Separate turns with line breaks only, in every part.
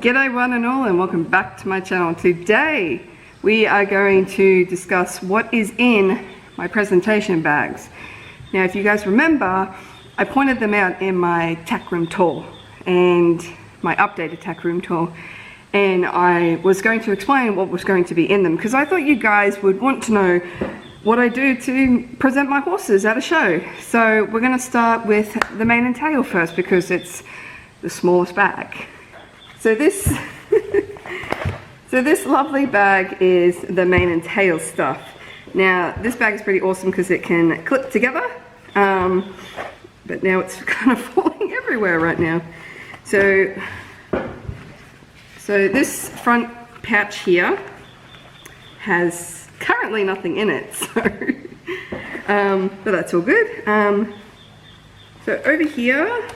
G'day one and all, and welcome back to my channel. Today we are going to discuss what is in my presentation bags. Now if you guys remember, I pointed them out in my tack room tour and my updated tack room tour, and I was going to explain what was going to be in them because I thought you guys would want to know what I do to present my horses at a show. So we're going to start with the mane and tail first because it's the smallest bag. So this lovely bag is the mane and tail stuff. Now this bag is pretty awesome because it can clip together, but now it's kind of falling everywhere right now. So this front pouch here has currently nothing in it, so but that's all good. So over here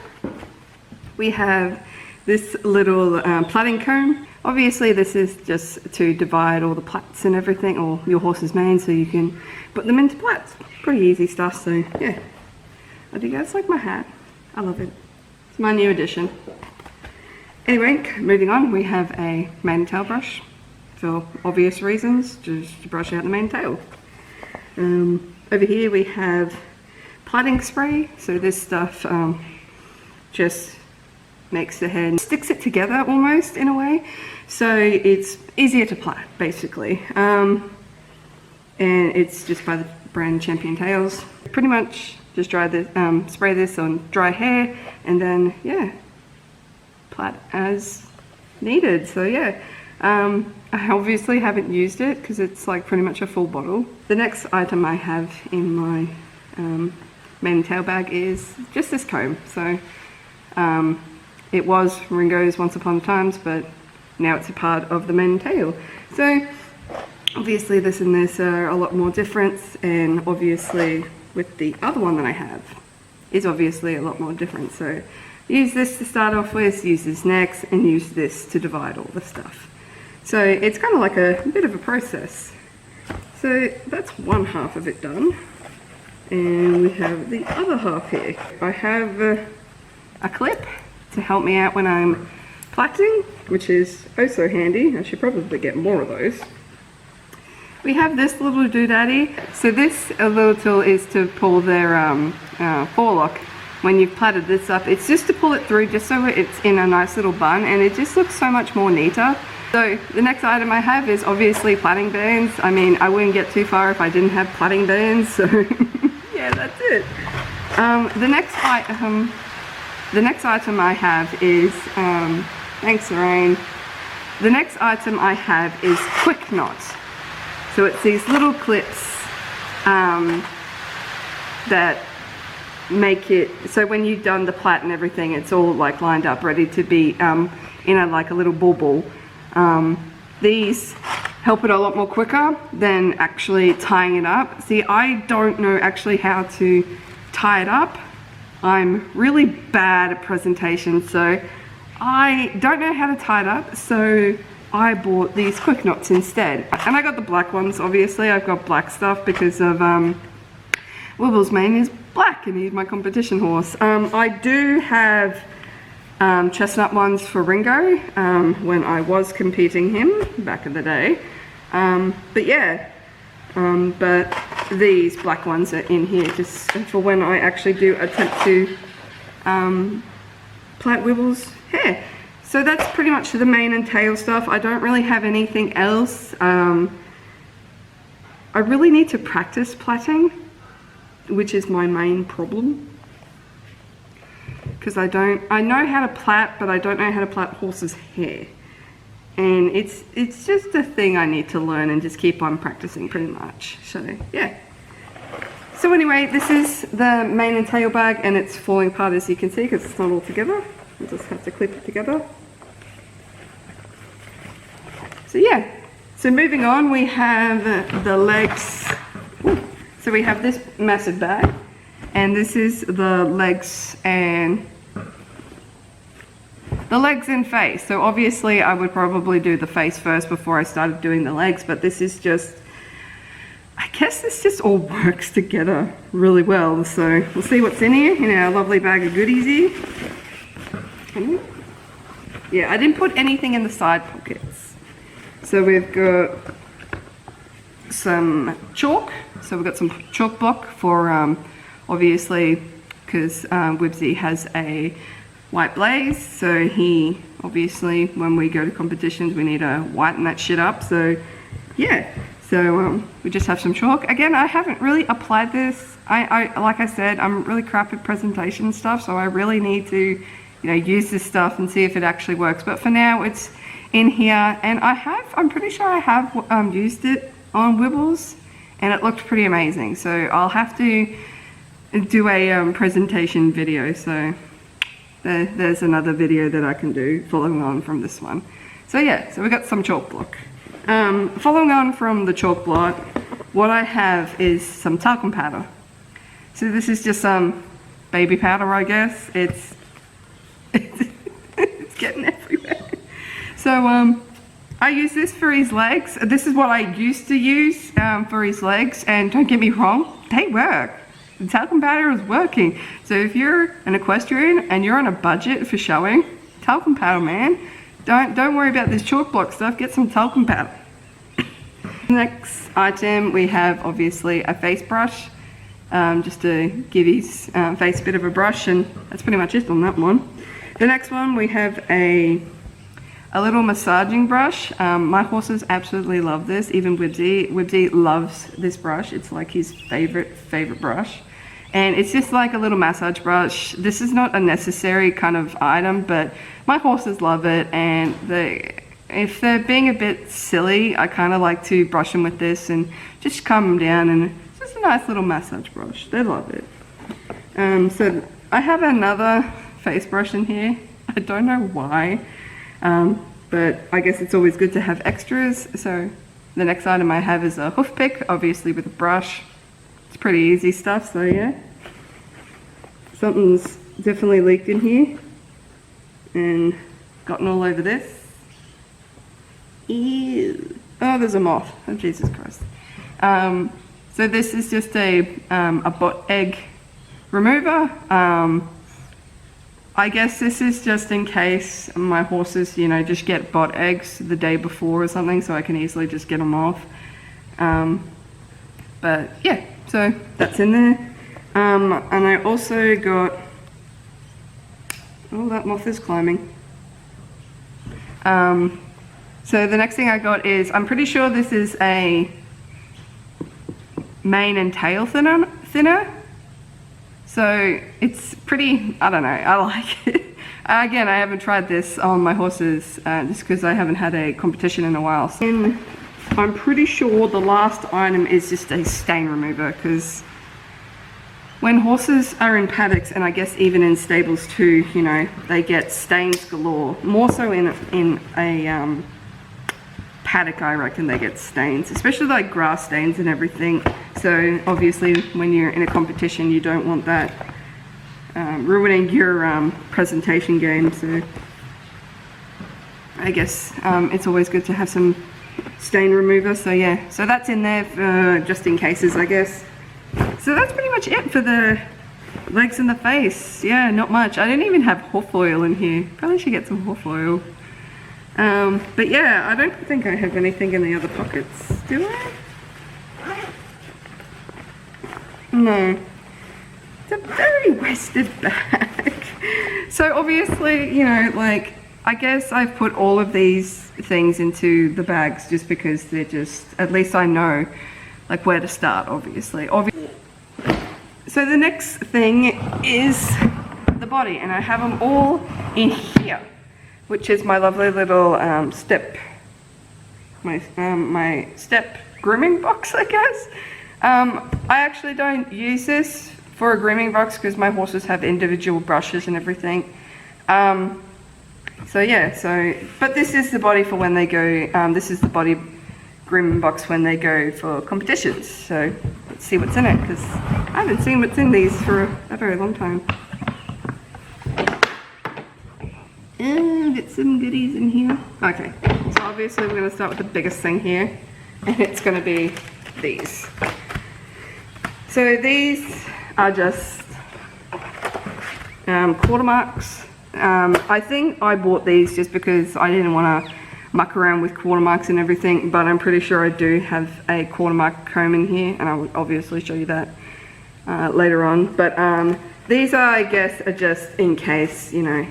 we have this little plaiting comb. Obviously this is just to divide all the plaits and everything, or your horse's mane, so you can put them into plaits. Pretty easy stuff, so yeah. Oh, do you guys like my hat? I love it. It's my new addition. Anyway, moving on, we have a mantel brush for obvious reasons, just to brush out the mane and tail. Over here we have plaiting spray, so this stuff just makes the head, sticks it together almost in a way, so it's easier to plait basically, and it's just by the brand Champion Tails. Pretty much just spray this on dry hair and then yeah, plait as needed. So yeah, I obviously haven't used it because it's like pretty much a full bottle. The next item I have in my mane and tail bag is just this comb. So it was Ringo's once upon a time, but now it's a part of the mane and tail. So obviously this and this are a lot more different, and obviously with the other one that I have is obviously a lot more different. So use this to start off with, use this next, and use this to divide all the stuff. So it's kind of like a bit of a process. So that's one half of it done, and we have the other half here. I have a clip to help me out when I'm plaiting, which is oh so handy. I should probably get more of those. We have this little doodaddy. So this little tool is to pull their forelock. When you've plaited this up, it's just to pull it through just so it's in a nice little bun, and it just looks so much more neater. So the next item I have is obviously plaiting bands. I mean, I wouldn't get too far if I didn't have plaiting bands, so yeah, that's it. The next item I have is, thanks Lorraine, the next item I have is quick knots. So it's these little clips that make it, so when you've done the plait and everything, it's all like lined up, ready to be in like a little ball. These help it a lot more quicker than actually tying it up. See, I don't know actually how to tie it up. I'm really bad at presentation, so I don't know how to tie it up, so I bought these quick knots instead. And I got the black ones, obviously. I've got black stuff because of Wibble's mane is black and he's my competition horse. I do have chestnut ones for Ringo when I was competing him back in the day. But yeah, but these black ones are in here just for when I actually do attempt to plait Wibble's hair. So that's pretty much the mane and tail stuff. I don't really have anything else. I really need to practice plaiting, which is my main problem. Because I know how to plait, but I don't know how to plait horses' hair. And it's just a thing I need to learn and just keep on practicing pretty much. So yeah. So anyway, this is the mane and tail bag, and it's falling apart as you can see because it's not all together. I just have to clip it together. So yeah. So moving on, we have the legs. So we have this massive bag, and this is the legs and face. So obviously I would probably do the face first before I started doing the legs, but this is just, I guess this just all works together really well. So we'll see what's in here, in our lovely bag of goodies here. yeah, I didn't put anything in the side pockets. So we've got some chalk. So we've got some chalk block for obviously because Wibsy has a white blaze, so he obviously when we go to competitions we need to whiten that shit up. So yeah, so we just have some chalk. Again, I haven't really applied this. I like I said, I'm really crap at presentation stuff, so I really need to, you know, use this stuff and see if it actually works. But for now, it's in here, and I'm pretty sure I have used it on Wibbles, and it looked pretty amazing. So I'll have to do a presentation video. So there's another video that I can do following on from this one. So yeah, so we got some chalk block. Following on from the chalk block, what I have is some talcum powder. So this is just some baby powder, I guess. It's getting everywhere. So I use this for his legs. This is what I used to use for his legs, and don't get me wrong, they work. The talcum powder is working. So if you're an equestrian and you're on a budget for showing, talcum powder, man. Don't worry about this chalk block stuff, get some talcum powder. Next item, we have obviously a face brush, just to give his face a bit of a brush, and that's pretty much it on that one. The next one, we have a little massaging brush. My horses absolutely love this, even Wibsy. Wibsy loves this brush. It's like his favorite brush. And it's just like a little massage brush. This is not a necessary kind of item, but my horses love it, and if they're being a bit silly, I kind of like to brush them with this and just calm them down, and it's just a nice little massage brush. They love it. So I have another face brush in here. I don't know why, but I guess it's always good to have extras. So the next item I have is a hoof pick, obviously with a brush. It's pretty easy stuff, so yeah. Something's definitely leaked in here and gotten all over this. Ew. Oh, there's a moth. Oh, Jesus Christ. So this is just a bot egg remover. I guess this is just in case my horses, you know, just get bot eggs the day before or something, so I can easily just get them off. But yeah, so that's in there. And I also got, oh, that moth is climbing. So the next thing I got is, I'm pretty sure this is a mane and tail thinner. So it's pretty, I don't know, I like it. Again, I haven't tried this on my horses just because I haven't had a competition in a while. So, and I'm pretty sure the last item is just a stain remover, because when horses are in paddocks, and I guess even in stables too, you know, they get stains galore. More so in a paddock, I reckon they get stains, especially like grass stains and everything. So obviously when you're in a competition, you don't want that ruining your presentation game. So I guess it's always good to have some stain remover. So yeah, so that's in there for just in cases, I guess. So that's pretty much it for the legs and the face. Yeah, not much. I didn't even have hoof oil in here. Probably should get some hoof oil. But yeah, I don't think I have anything in the other pockets. Do I? No. It's a very wasted bag. So obviously, you know, like, I guess I've put all of these things into the bags just because they're just, at least I know like where to start, obviously. So the next thing is the body, and I have them all in here, which is my lovely little my step grooming box, I guess. I actually don't use this for a grooming box because my horses have individual brushes and everything. So yeah, but this is the body for when they go, this is the body grooming box when they go for competitions. So let's see what's in it, because I haven't seen what's in these for a very long time. Get some goodies in here. Okay, so obviously we're going to start with the biggest thing here, and it's going to be these. So these are just quarter marks I think I bought these just because I didn't want to muck around with quarter marks and everything, but I'm pretty sure I do have a quarter mark comb in here, and I will obviously show you that later on. But these are, I guess, are just in case, you know.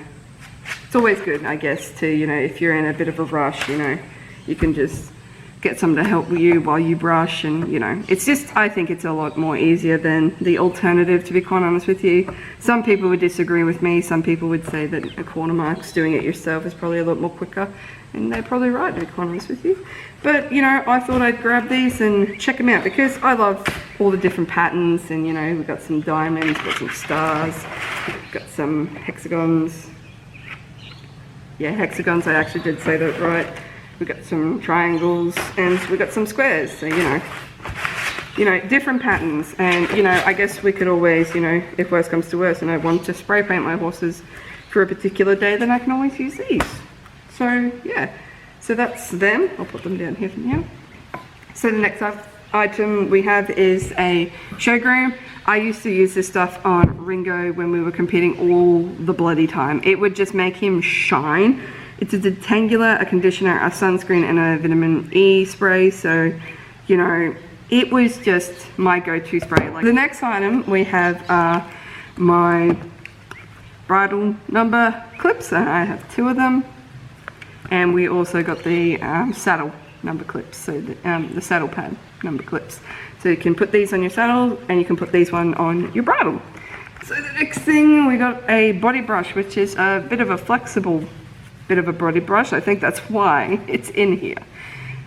It's always good, I guess, to, you know, if you're in a bit of a rush, you know, you can just get some to help you while you brush, and, you know, it's just, I think it's a lot more easier than the alternative, to be quite honest with you. Some people would disagree with me. Some people would say that a quarter marks, doing it yourself, is probably a lot more quicker, and they're probably right, to be quite honest with you. But, you know, I thought I'd grab these and check them out because I love all the different patterns, and, you know, we've got some diamonds, we've got some stars, we've got some hexagons. Yeah, hexagons, I actually did say that right. We've got some triangles and we've got some squares, so you know, different patterns. And, you know, I guess we could always, you know, if worse comes to worse and I want to spray paint my horses for a particular day, then I can always use these. So, yeah, so that's them. I'll put them down here for now. So the next item we have is a show groom. I used to use this stuff on Ringo when we were competing all the bloody time. It would just make him shine. It's a detangular, a conditioner, a sunscreen, and a vitamin E spray. So, you know, it was just my go-to spray. Like, the next item we have are my bridle number clips, and I have 2 of them. And we also got the saddle number clips, so the saddle pad number clips. So you can put these on your saddle, and you can put these one on your bridle. So the next thing, we got a body brush, which is a bit of a flexible bit of a body brush. I think that's why it's in here.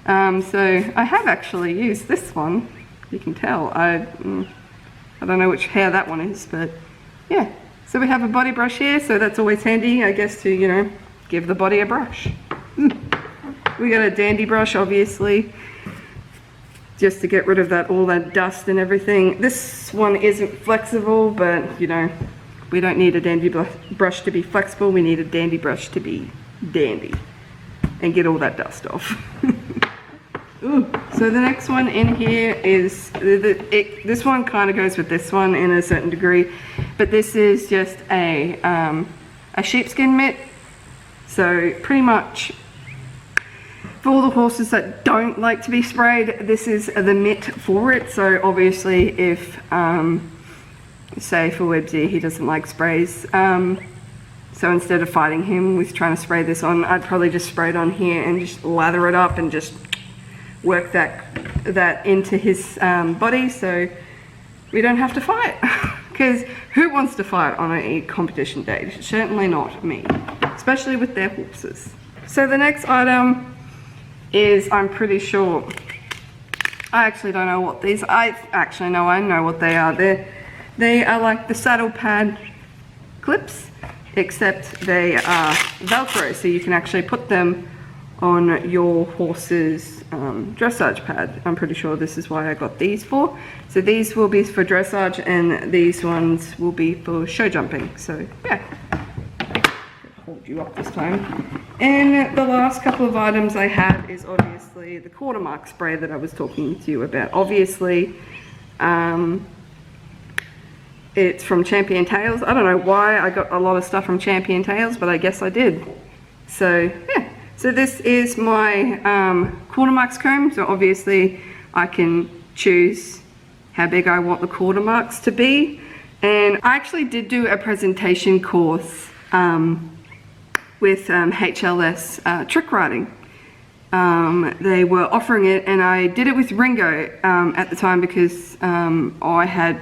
So I have actually used this one. You can tell. I don't know which hair that one is, but yeah. So we have a body brush here, so that's always handy, I guess, to, you know, give the body a brush. We got a dandy brush, obviously, just to get rid of that, all that dust and everything. This one isn't flexible, but, you know, we don't need a dandy brush to be flexible. We need a dandy brush to be dandy and get all that dust off. Ooh. So the next one in here is, this one kind of goes with this one in a certain degree, but this is just a sheepskin mitt. So pretty much for all the horses that don't like to be sprayed, this is the mitt for it. So obviously if, say for Websy, he doesn't like sprays, so instead of fighting him with trying to spray this on, I'd probably just spray it on here and just lather it up and just work that into his body, so we don't have to fight. Because who wants to fight on a competition day? Certainly not me, especially with their horses. So the next item is, I'm pretty sure, I actually don't know what these, I know what they are. They are like the saddle pad clips, except they are Velcro, so you can actually put them on your horse's dressage pad. I'm pretty sure this is why I got these for. So these will be for dressage and these ones will be for show jumping. So yeah, hold you up this time. And the last couple of items I have is obviously the quarter mark spray that I was talking to you about. Obviously, it's from Champion Tails. I don't know why I got a lot of stuff from Champion Tails, but I guess I did. So yeah, so this is my quarter marks comb. So obviously I can choose how big I want the quarter marks to be. And I actually did do a presentation course with HLS trick riding. They were offering it, and I did it with Ringo at the time because I had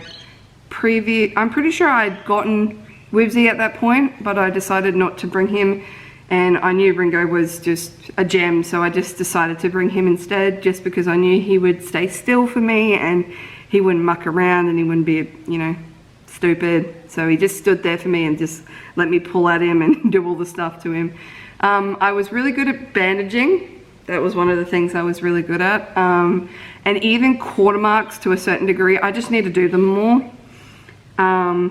I'm pretty sure I'd gotten Wibsy at that point, but I decided not to bring him, and I knew Ringo was just a gem, so I just decided to bring him instead, just because I knew he would stay still for me and he wouldn't muck around and he wouldn't be, you know, stupid. So he just stood there for me and just let me pull at him and do all the stuff to him. I was really good at bandaging. That was one of the things I was really good at. And even quarter marks to a certain degree, I just need to do them more.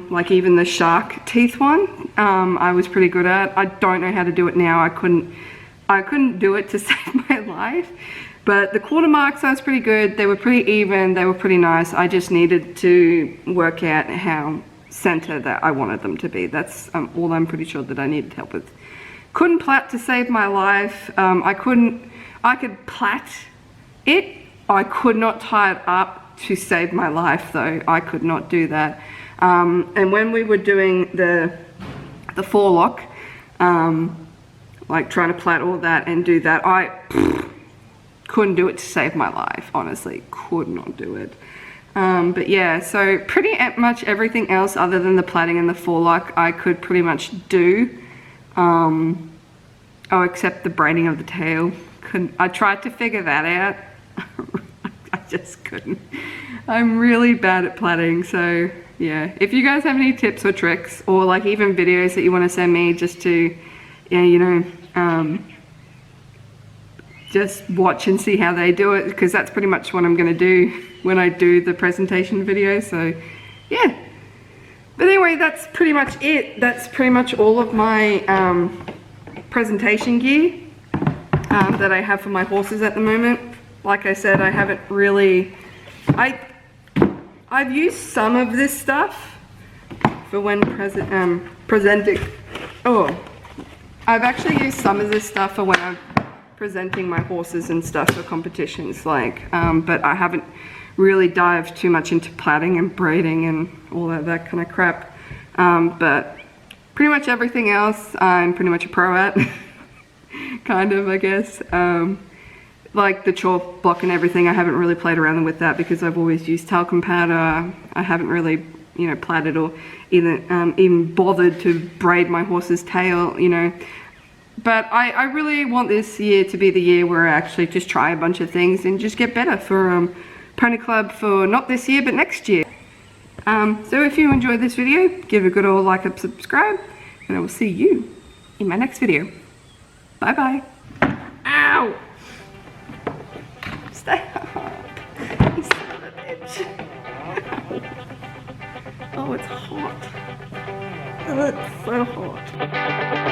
Like even the shark teeth one, I was pretty good at. I don't know how to do it now. I couldn't do it to save my life. But the quarter marks, I was pretty good. They were pretty even. They were pretty nice. I just needed to work out how center that I wanted them to be. That's all I'm pretty sure that I needed help with. Couldn't plait to save my life. I could plait it. I could not tie it up to save my life though. I could not do that. And when we were doing the forelock, like trying to plait all that and do that, I couldn't do it to save my life, honestly, could not do it. But yeah, so pretty much everything else other than the plaiting and the forelock I could pretty much do. Oh, except the braiding of the tail. I tried to figure that out. I just couldn't. I'm really bad at plaiting, so yeah. If you guys have any tips or tricks, or like even videos that you want to send me just to, yeah, you know, just watch and see how they do it, because that's pretty much what I'm going to do when I do the presentation video. So yeah, but anyway, that's pretty much it. That's pretty much all of my presentation gear that I have for my horses at the moment. Like I said, I haven't really, I've used some of this stuff for when presenting. Oh, I've actually used some of this stuff for when I'm presenting my horses and stuff for competitions, like, but I haven't really dived too much into plaiting and braiding and all that kind of crap. But pretty much everything else I'm pretty much a pro at, kind of, I guess. Like the chalk block and everything, I haven't really played around with that because I've always used talcum powder. I haven't really, you know, plaited or even bothered to braid my horse's tail, you know. But I really want this year to be the year where I actually just try a bunch of things and just get better for Pony Club for not this year but next year. So if you enjoyed this video, give it a good old like and subscribe, and I will see you in my next video. Bye bye. Ow! Stay up. You son of a bitch. Oh, it's hot. Oh, it's so hot.